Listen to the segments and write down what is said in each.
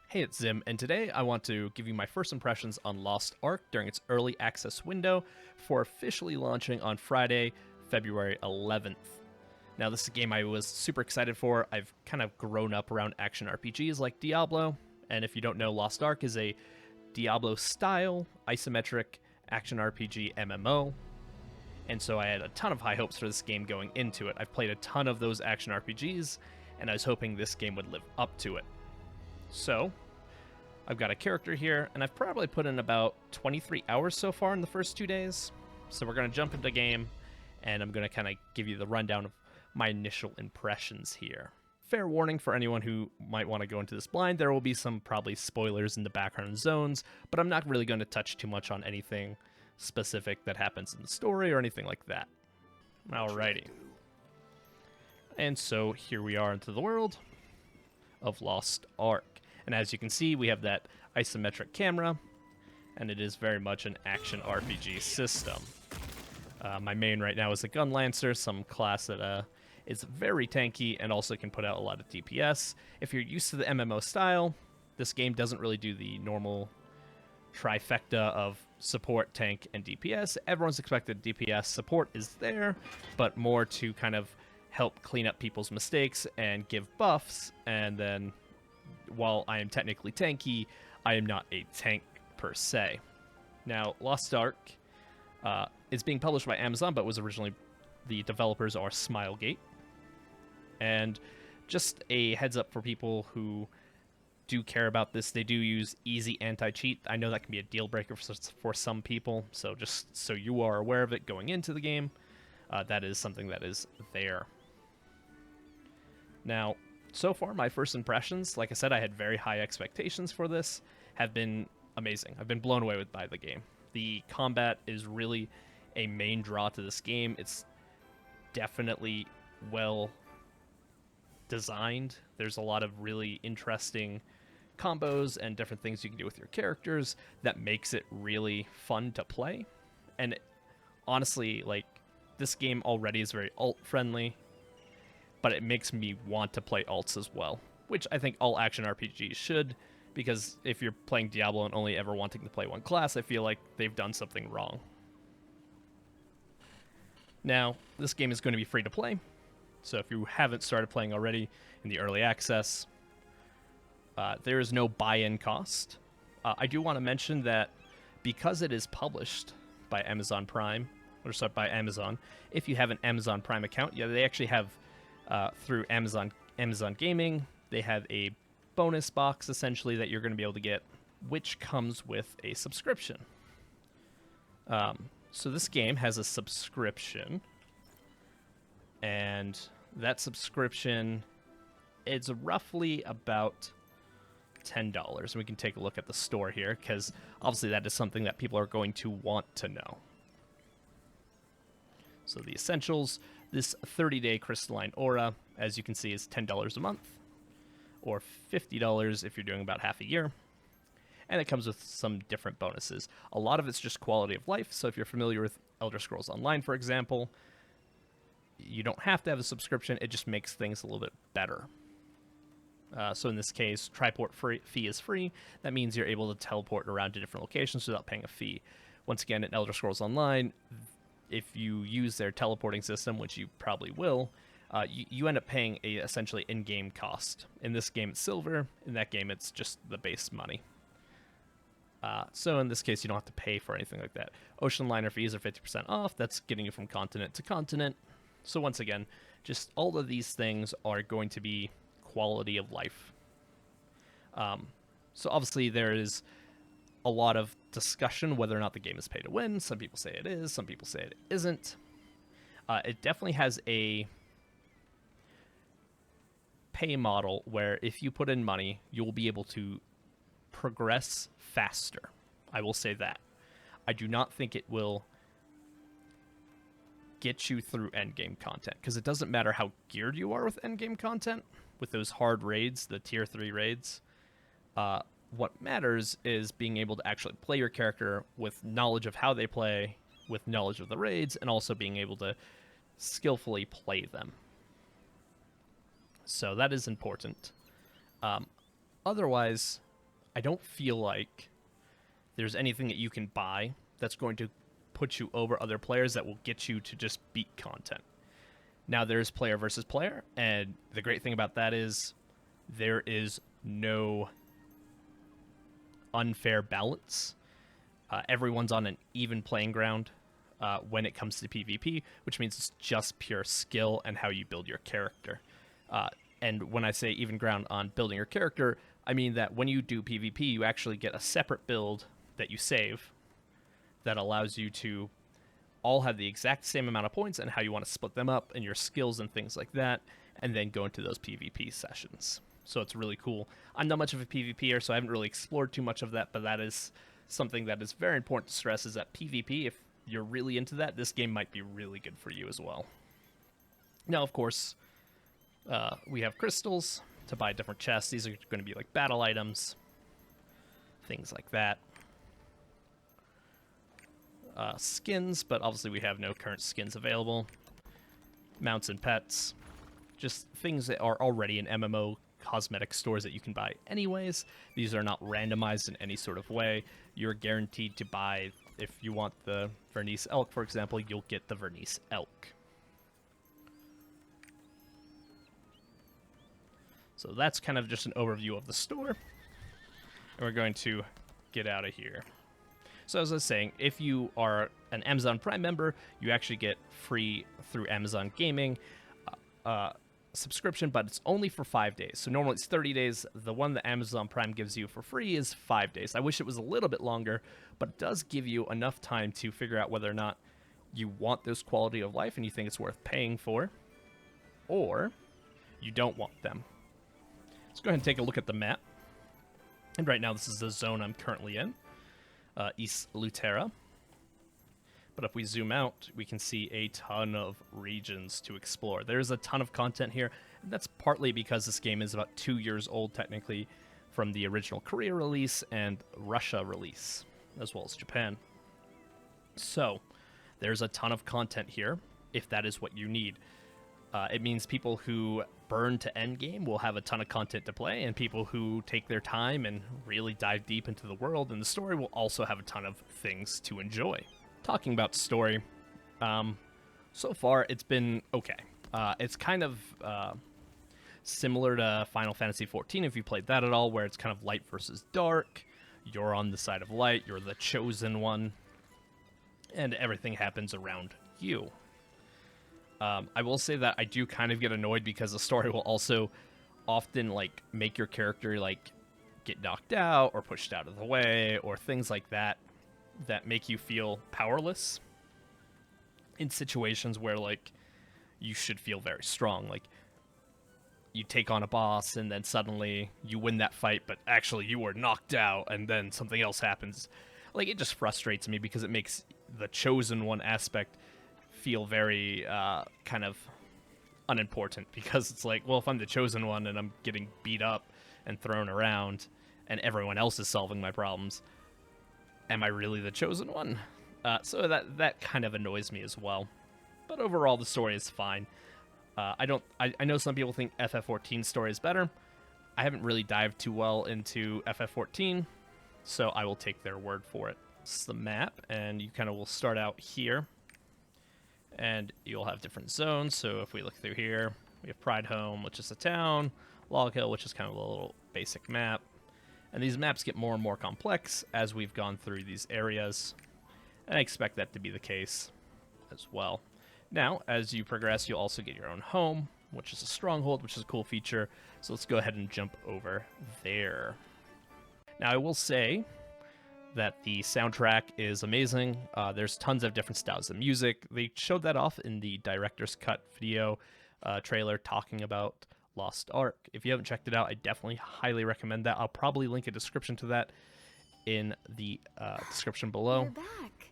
Hey, it's Zim, and today I want to give you my first impressions on Lost Ark during its early access window for officially launching on Friday, February 11th. Now, this is a game I was super excited for. I've kind of grown up around action RPGs like Diablo, and if you don't know, Lost Ark is a Diablo-style isometric action RPG MMO, and so I had a ton of high hopes for this game going into it. I've played a ton of those action RPGs, and I was hoping this game would live up to it. So, I've got a character here, and I've probably put in about 23 hours so far in the first 2 days. So we're going to jump into the game, and I'm going to kind of give you the rundown of my initial impressions here. Fair warning for anyone who might want to go into this blind, there will be some probably spoilers in the background zones, but I'm not really going to touch too much on anything specific that happens in the story or anything like that. Alrighty. And so here we are into the world of Lost Ark. And as you can see, we have that isometric camera, and it is very much an action RPG system. My main right now is a Gun Lancer, some class that is very tanky and also can put out a lot of DPS. If you're used to the MMO style, this game doesn't really do the normal trifecta of support, tank, and DPS. Everyone's expected DPS. Support is there, but more to kind of help clean up people's mistakes and give buffs, and then while I am technically tanky, I am not a tank per se. Now, Lost Ark is being published by Amazon, but was originally, the developers are Smilegate. And just a heads up for people who do care about this, they do use easy anti-cheat. I know that can be a deal breaker for some people, so just so you are aware of it going into the game, that is something that is there. Now, so far, my first impressions, like I said, I had very high expectations for this, have been amazing. I've been blown away by the game. The combat is really a main draw to this game. It's definitely well designed. There's a lot of really interesting combos and different things you can do with your characters that makes it really fun to play. And honestly, like, this game already is very alt-friendly, but it makes me want to play alts as well, which I think all action RPGs should, because if you're playing Diablo and only ever wanting to play one class, I feel like they've done something wrong. Now, this game is going to be free to play, so if you haven't started playing already in the early access, there is no buy-in cost. I do want to mention that because it is published by Amazon Prime, or sorry, by Amazon, if you have an Amazon Prime account, yeah, they actually have through Amazon Gaming, they have a bonus box essentially that you're going to be able to get, which comes with a subscription. So this game has a subscription, and that subscription is roughly about $10. And we can take a look at the store here, because obviously that is something that people are going to want to know. So the essentials, this 30-day crystalline aura, as you can see, is $10 a month, or $50 if you're doing about half a year. And it comes with some different bonuses. A lot of it's just quality of life, so if you're familiar with Elder Scrolls Online, for example, you don't have to have a subscription, it just makes things a little bit better. So in this case, triport fee is free. That means you're able to teleport around to different locations without paying a fee. Once again, in Elder Scrolls Online, if you use their teleporting system, which you probably will, you end up paying a essentially in-game cost. In this game, it's silver. In that game, it's just the base money. So in this case, you don't have to pay for anything like that. Ocean liner fees are 50% off. That's getting you from continent to continent. So once again, just all of these things are going to be quality of life. So obviously there is a lot of discussion whether or not the game is pay to win. Some people say it is, some people say it isn't. It definitely has a pay model where if you put in money, you'll be able to progress faster. I will say that. I do not think it will get you through endgame content, because it doesn't matter how geared you are with endgame content, with those hard raids, the tier 3 raids. What matters is being able to actually play your character with knowledge of how they play, with knowledge of the raids, and also being able to skillfully play them. So that is important. Otherwise, I don't feel like there's anything that you can buy that's going to put you over other players that will get you to just beat content. Now, there's player versus player, and the great thing about that is there is no unfair balance. Everyone's on an even playing ground when it comes to PvP, which means it's just pure skill and how you build your character. And when I say even ground on building your character, I mean that when you do PvP, you actually get a separate build that you save that allows you to all have the exact same amount of points and how you want to split them up and your skills and things like that, and then go into those PvP sessions. So it's really cool. I'm not much of a PvPer, so I haven't really explored too much of that, but that is something that is very important to stress, is that PvP, if you're really into that, this game might be really good for you as well. Now, of course, we have crystals to buy different chests. These are going to be like battle items, things like that. Skins, but obviously we have no current skins available. Mounts and pets. Just things that are already in MMO cosmetic stores that you can buy anyways. These are not randomized in any sort of way. You're guaranteed to buy, if you want the Vernisse elk, for example, you'll get the Vernisse elk. So that's kind of just an overview of the store. And we're going to get out of here. So as I was saying, if you are an Amazon Prime member, you actually get free through Amazon Gaming subscription, but it's only for 5 days. So normally it's 30 days. The one that Amazon Prime gives you for free is 5 days. I wish it was a little bit longer, but it does give you enough time to figure out whether or not you want this quality of life and you think it's worth paying for, or you don't want them. Let's go ahead and take a look at the map. And right now this is the zone I'm currently in. East Lutera. But if we zoom out, we can see a ton of regions to explore. There's a ton of content here, and that's partly because this game is about 2 years old, technically, from the original Korea release and Russia release, as well as Japan. So, there's a ton of content here, if that is what you need. It means people who burn to endgame will have a ton of content to play, and people who take their time and really dive deep into the world and the story will also have a ton of things to enjoy. Talking about story, so far it's been okay. It's kind of similar to Final Fantasy XIV, if you played that at all, where it's kind of light versus dark. You're on the side of light, you're the chosen one, and everything happens around you. I will say that I do kind of get annoyed because the story will also often like make your character like get knocked out or pushed out of the way or things like that that make you feel powerless in situations where like you should feel very strong. Like you take on a boss and then suddenly you win that fight, but actually you were knocked out and then something else happens. Like it just frustrates me because it makes the chosen one aspect feel very kind of unimportant, because it's like, well, if I'm the chosen one and I'm getting beat up and thrown around and everyone else is solving my problems, am I really the chosen one? So that kind of annoys me as well. But overall, the story is fine. I know some people think FF14's story is better. I haven't really dived too well into FF14, so I will take their word for it. This is the map, and you kind of will start out here. And you'll have different zones. So if we look through here, we have Pride Home, which is a town, Log Hill, which is kind of a little basic map. And these maps get more and more complex as we've gone through these areas. And I expect that to be the case as well. Now, as you progress, you'll also get your own home, which is a stronghold, which is a cool feature. So let's go ahead and jump over there. Now, I will say that the soundtrack is amazing. There's tons of different styles of music. They showed that off in the director's cut video trailer talking about Lost Ark. If you haven't checked it out, I definitely highly recommend that. I'll probably link a description to that in the description below. You're back.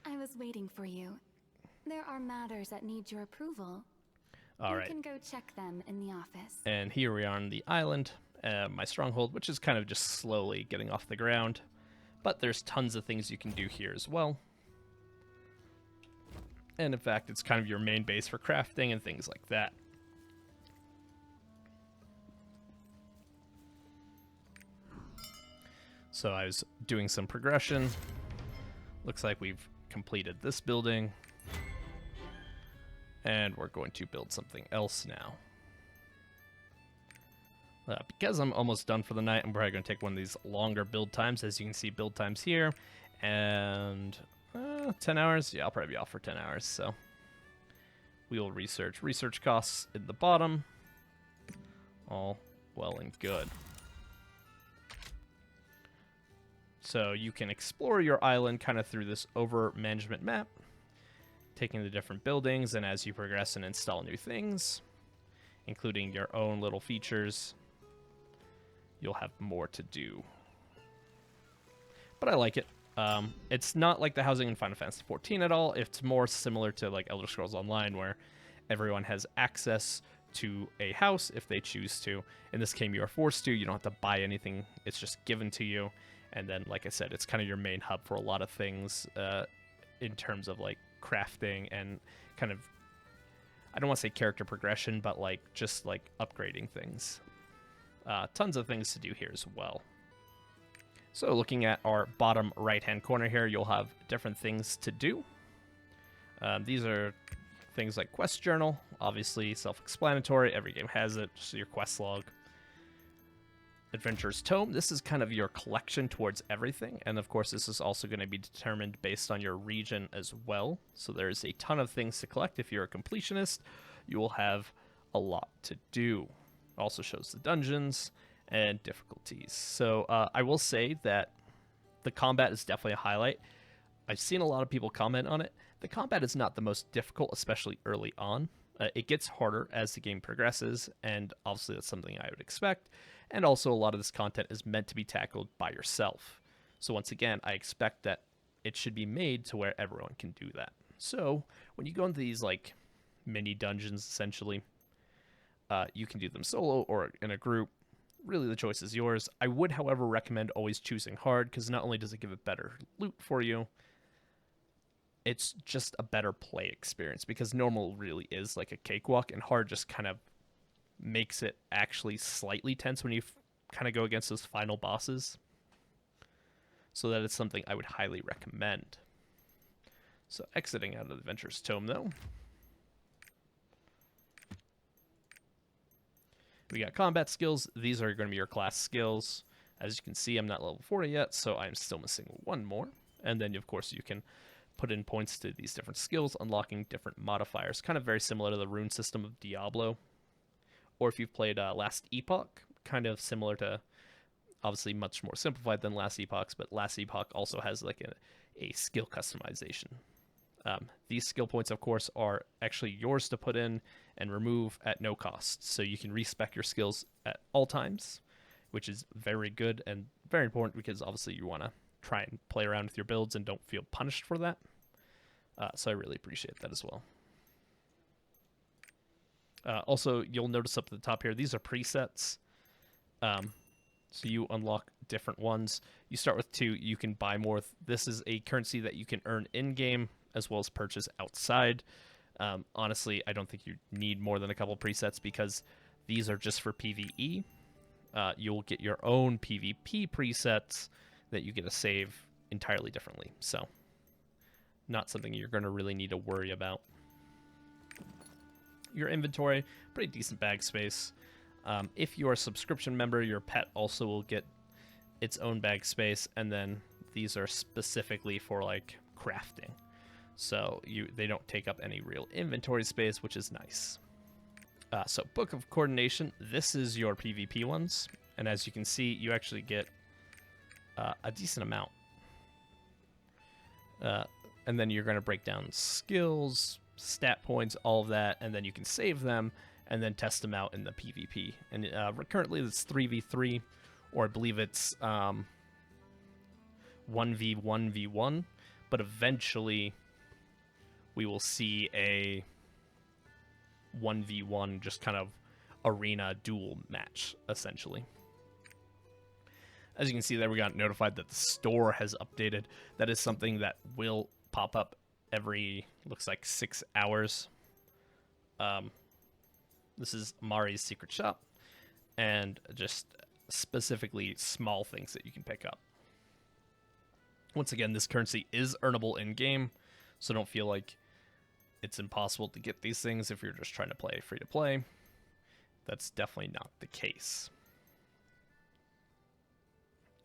I was waiting for you. There are matters that need your approval. All right. You can go check them in the office. And here we are on the island, my stronghold, which is kind of just slowly getting off the ground. But there's tons of things you can do here as well. And in fact, it's kind of your main base for crafting and things like that. So I was doing some progression. Looks like we've completed this building. And we're going to build something else now. Because I'm almost done for the night, I'm probably going to take one of these longer build times. As you can see, build times here. And 10 hours? Yeah, I'll probably be off for 10 hours. So we will research. Research costs at the bottom. All well and good. So you can explore your island kind of through this over management map, taking the different buildings, and as you progress and install new things, including your own little features, you'll have more to do. But I like it. It's not like the housing in Final Fantasy XIV at all. It's more similar to like Elder Scrolls Online, where everyone has access to a house if they choose to. In this game, you are forced to. You don't have to buy anything. It's just given to you. And then, like I said, it's kind of your main hub for a lot of things in terms of like crafting and kind of, I don't want to say character progression, but like just like upgrading things. Tons of things to do here as well. So looking at our bottom right-hand corner here, you'll have different things to do. These are things like quest journal, obviously self-explanatory. Every game has it, just your quest log. Adventurer's Tome, this is kind of your collection towards everything, and of course this is also going to be determined based on your region as well. So there's a ton of things to collect. If you're a completionist, you will have a lot to do. Also shows the dungeons and difficulties. So I will say that the combat is definitely a highlight. I've seen a lot of people comment on it. The combat is not the most difficult, especially early on. It gets harder as the game progresses, and obviously that's something I would expect. And also a lot of this content is meant to be tackled by yourself. So once again, I expect that it should be made to where everyone can do that. So when you go into these like mini dungeons, essentially, you can do them solo or in a group. Really, the choice is yours. I would, however, recommend always choosing hard, because not only does it give it better loot for you, it's just a better play experience, because normal really is like a cakewalk, and hard just kind of makes it actually slightly tense when you kind of go against those final bosses. So that is something I would highly recommend. So exiting out of the Adventurer's Tome, though. We got combat skills. These are going to be your class skills. As you can see, I'm not level 40 yet, so I'm still missing one more. And then, of course, you can put in points to these different skills, unlocking different modifiers. Kind of very similar to the rune system of Diablo. Or if you've played Last Epoch, kind of similar to, obviously much more simplified than Last Epoch's, but Last Epoch also has like a skill customization. These skill points, of course, are actually yours to put in and remove at no cost. So you can respec your skills at all times, which is very good and very important, because obviously you want to try and play around with your builds and don't feel punished for that. So I really appreciate that as well. Also, you'll notice up at the top here, these are presets. So you unlock different ones. You start with 2. You can buy more. This is a currency that you can earn in-game as well as purchase outside. Honestly, I don't think you need more than a couple presets, because these are just for PvE. You'll get your own PvP presets that you get to save entirely differently. So not something you're going to really need to worry about. Your inventory, pretty decent bag space. If you are a subscription member, your pet also will get its own bag space, and then these are specifically for like crafting. So they don't take up any real inventory space, which is nice. So Book of Coordination, this is your PvP ones, and as you can see, you actually get a decent amount. And then you're going to break down skills, stat points, all of that, and then you can save them and then test them out in the PvP. And currently it's 3v3, or I believe it's 1v1v1, but eventually we will see a 1v1 just kind of arena duel match, essentially. As you can see there, we got notified that the store has updated. That is something that will pop up every, looks like 6 hours. This is Mari's secret shop, and just specifically small things that you can pick up. Once again, this currency is earnable in-game, so don't feel like it's impossible to get these things if you're just trying to play free-to-play. That's definitely not the case.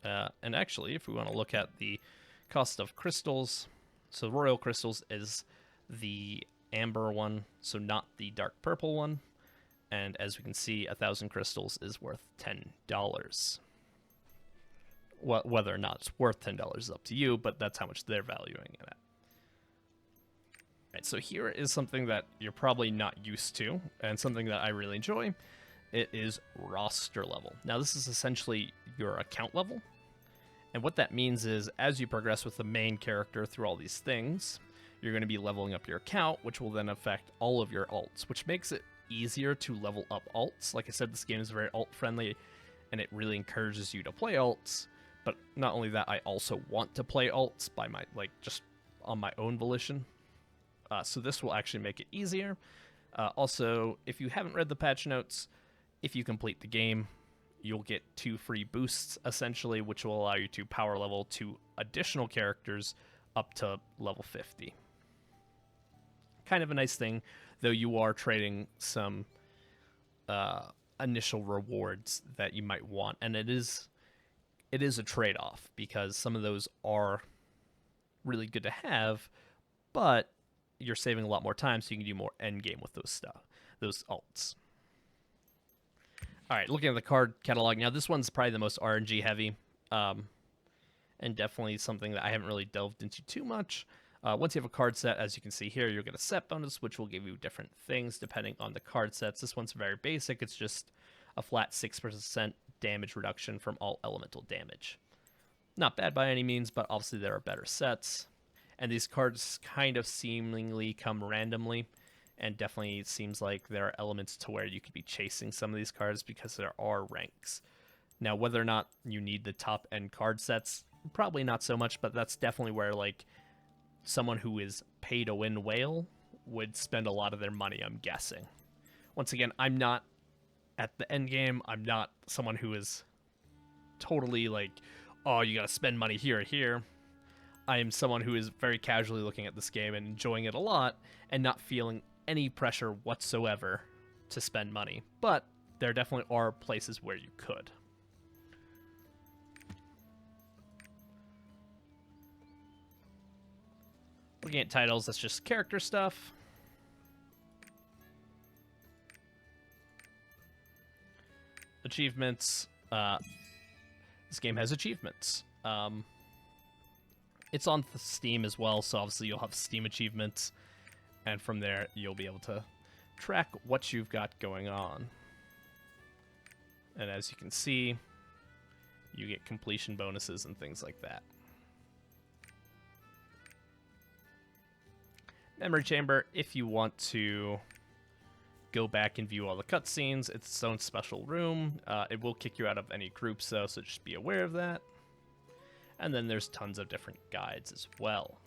And actually, if we want to look at the cost of crystals, so royal crystals is the amber one, so not the dark purple one. And as we can see, 1,000 crystals is worth $10. Whether or not it's worth $10 is up to you, but that's how much they're valuing it at. Right, so here is something that you're probably not used to, and something that I really enjoy. It is roster level. Now, this is essentially your account level. And what that means is, as you progress with the main character through all these things, you're going to be leveling up your account, which will then affect all of your alts, which makes it easier to level up alts. Like I said, this game is very alt-friendly, and it really encourages you to play alts. But not only that, I also want to play alts by my, just on my own volition. So this will actually make it easier. Also, if you haven't read the patch notes, if you complete the game, you'll get 2 free boosts, essentially, which will allow you to power level 2 additional characters up to level 50. Kind of a nice thing, though you are trading some initial rewards that you might want, and it is a trade-off, because some of those are really good to have, but you're saving a lot more time, so you can do more endgame with those alts. All right, looking at the card catalog. Now, this one's probably the most RNG heavy, and definitely something that I haven't really delved into too much. Once you have a card set, as you can see here, you'll get a set bonus, which will give you different things depending on the card sets. This one's very basic. It's just a flat 6% damage reduction from all elemental damage. Not bad by any means, but obviously there are better sets. And these cards kind of seemingly come randomly. And definitely it seems like there are elements to where you could be chasing some of these cards because there are ranks. Now, whether or not you need the top end card sets, probably not so much, but that's definitely where someone who is pay to win whale would spend a lot of their money, I'm guessing. Once again, I'm not at the end game. I'm not someone who is totally oh, you gotta spend money here or here. I am someone who is very casually looking at this game and enjoying it a lot and not feeling any pressure whatsoever to spend money, but there definitely are places where you could. Looking at titles, that's just character stuff. Achievements. This game has achievements. It's on Steam as well, so obviously you'll have Steam achievements. And from there, you'll be able to track what you've got going on. And as you can see, you get completion bonuses and things like that. Memory Chamber, if you want to go back and view all the cutscenes, it's its own special room. It will kick you out of any groups, though, so just be aware of that. And then there's tons of different guides as well.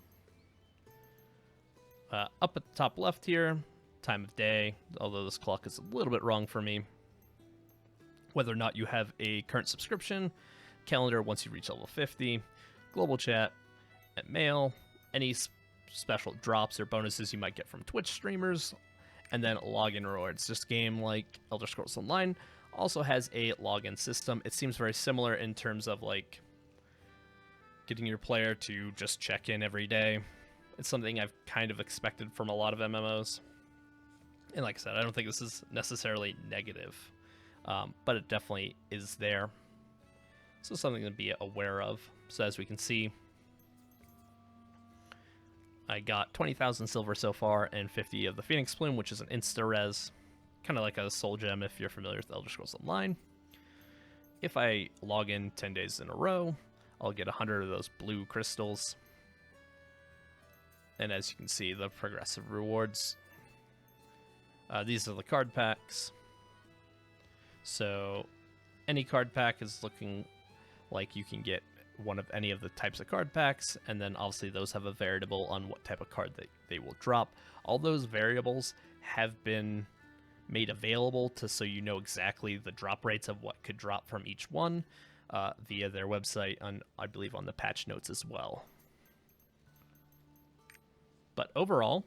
Up at the top left here, time of day, although this clock is a little bit wrong for me. Whether or not you have a current subscription, calendar once you reach level 50, global chat, and mail, any special drops or bonuses you might get from Twitch streamers, and then login rewards. This game, like Elder Scrolls Online, also has a login system. It seems very similar in terms of getting your player to just check in every day. It's something I've kind of expected from a lot of MMOs. And like I said, I don't think this is necessarily negative, but it definitely is there. So something to be aware of. So as we can see, I got 20,000 silver so far and 50 of the Phoenix Plume, which is an insta-res, kind of like a soul gem if you're familiar with Elder Scrolls Online. If I log in 10 days in a row, I'll get 100 of those blue crystals. And as you can see, the progressive rewards. These are the card packs. So any card pack is looking like you can get one of any of the types of card packs, and then obviously those have a variable on what type of card they will drop. All those variables have been made available so you know exactly the drop rates of what could drop from each one. via their website, and I believe on the patch notes as well. But overall,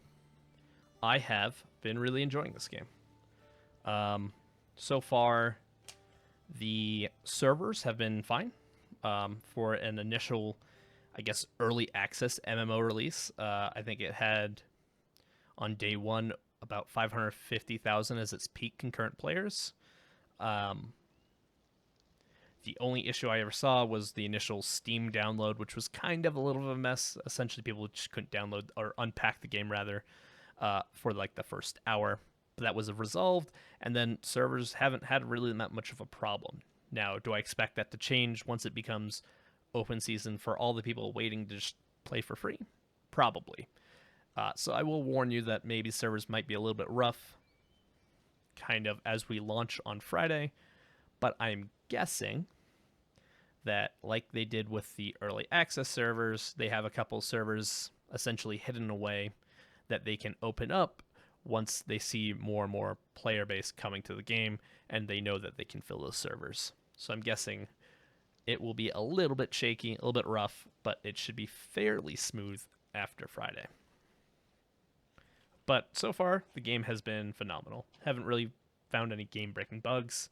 I have been really enjoying this game. So far, the servers have been fine for an initial, I guess, early access MMO release. I think it had, on day one, about 550,000 as its peak concurrent players. The only issue I ever saw was the initial Steam download, which was kind of a little of a mess. Essentially, people just couldn't download or unpack the game, rather, for like the first hour. But that was resolved, and then servers haven't had really that much of a problem. Now, do I expect that to change once it becomes open season for all the people waiting to just play for free? Probably. So I will warn you that maybe servers might be a little bit rough, kind of as we launch on Friday. But I'm guessing that, like they did with the early access servers, they have a couple servers essentially hidden away that they can open up once they see more and more player base coming to the game, and they know that they can fill those servers. So I'm guessing it will be a little bit shaky, a little bit rough, but it should be fairly smooth after Friday. But so far, the game has been phenomenal. Haven't really found any game-breaking bugs.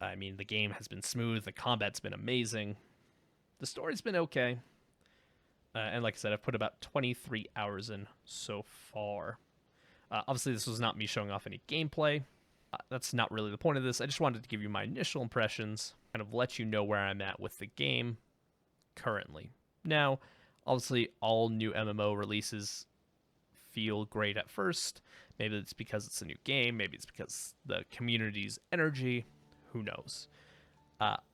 I mean, the game has been smooth, the combat's been amazing, the story's been okay, and like I said, I've put about 23 hours in so far. Obviously, this was not me showing off any gameplay. That's not really the point of this. I just wanted to give you my initial impressions, kind of let you know where I'm at with the game currently. Now, obviously, all new MMO releases feel great at first. Maybe it's because it's a new game, maybe it's because the community's energy. Who knows?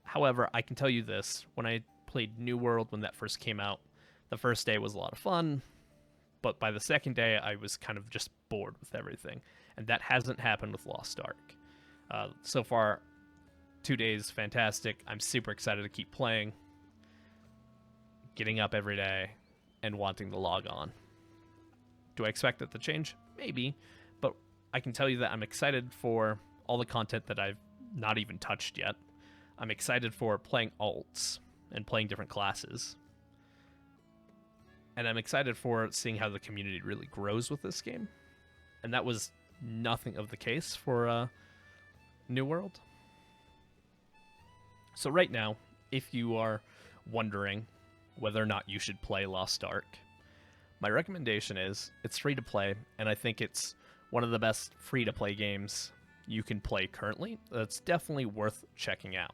However, I can tell you this. When I played New World when that first came out, the first day was a lot of fun, but by the second day, I was kind of just bored with everything. And that hasn't happened with Lost Ark. So far, 2 days, fantastic. I'm super excited to keep playing, getting up every day, and wanting to log on. Do I expect that to change? Maybe, but I can tell you that I'm excited for all the content that I've not even touched yet. I'm excited for playing alts and playing different classes. And I'm excited for seeing how the community really grows with this game. And that was nothing of the case for New World. So right now, if you are wondering whether or not you should play Lost Ark, my recommendation is it's free to play, and I think it's one of the best free to play games you can play currently. It's definitely worth checking out.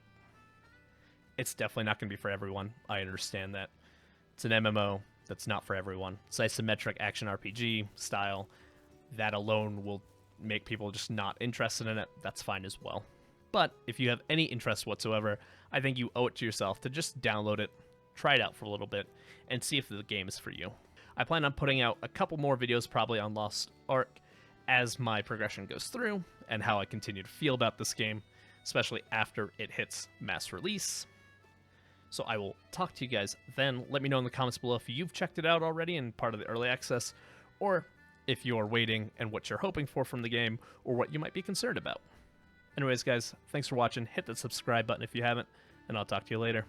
It's definitely not going to be for everyone. I understand that. It's an MMO that's not for everyone. It's isometric action RPG style. That alone will make people just not interested in it. That's fine as well. But if you have any interest whatsoever, I think you owe it to yourself to just download it, try it out for a little bit, and see if the game is for you. I plan on putting out a couple more videos probably on Lost Ark as my progression goes through and how I continue to feel about this game, especially after it hits mass release. So I will talk to you guys then. Let me know in the comments below if you've checked it out already and part of the early access, or if you're waiting and what you're hoping for from the game, or what you might be concerned about. Anyways, guys, thanks for watching. Hit that subscribe button if you haven't, and I'll talk to you later.